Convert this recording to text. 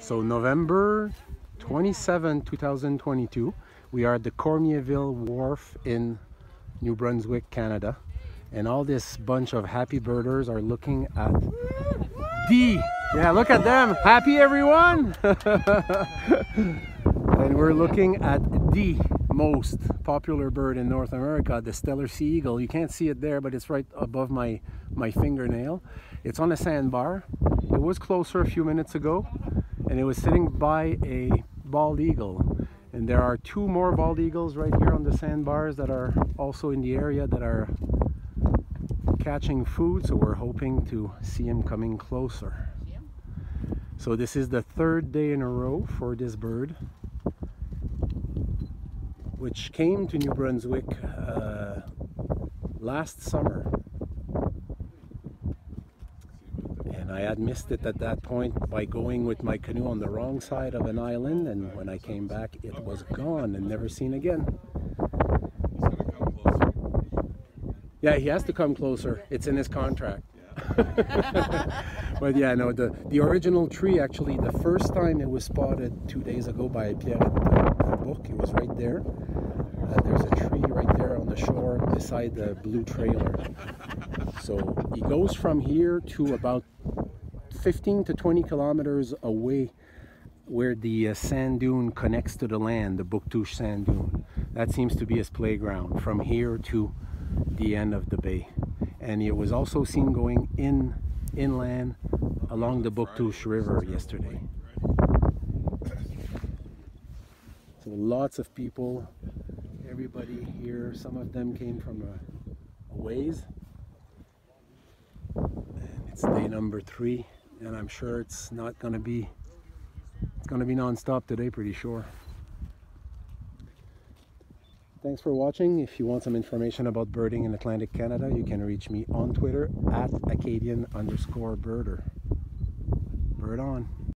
So November 27, 2022, we are at the Cormierville wharf in New Brunswick, Canada. And all this bunch of happy birders are looking at yeah, look at them. Happy everyone? And we're looking at the most popular bird in North America, the Steller's sea eagle. You can't see it there, but it's right above my fingernail. It's on a sandbar. It was closer a few minutes ago, and it was sitting by a bald eagle. And there are two more bald eagles right here on the sandbars that are also in the area that are catching food, so we're hoping to see him coming closer. So this is the third day in a row for this bird, which came to New Brunswick last summer, and I had missed it at that point by going with my canoe on the wrong side of an island, and when I came back it was gone and never seen again. Yeah, he has to come closer. It's in his contract. But yeah, no, the original tree, actually, the first time it was spotted 2 days ago by Pierre book, it was right there. There's a tree right there on the shore beside the blue trailer. So he goes from here to about 15 to 20 kilometers away where the sand dune connects to the land, the Bouctouche sand dune. That seems to be his playground from here to the end of the bay. And it was also seen going inland along the Bouctouche River yesterday. So lots of people, everybody here. Some of them came from a ways. And it's day number 3, and I'm sure it's not going to be. It's going to be non-stop today, pretty sure. Thanks for watching. If you want some information about birding in Atlantic Canada, you can reach me on Twitter at Acadian_birder. Bird on.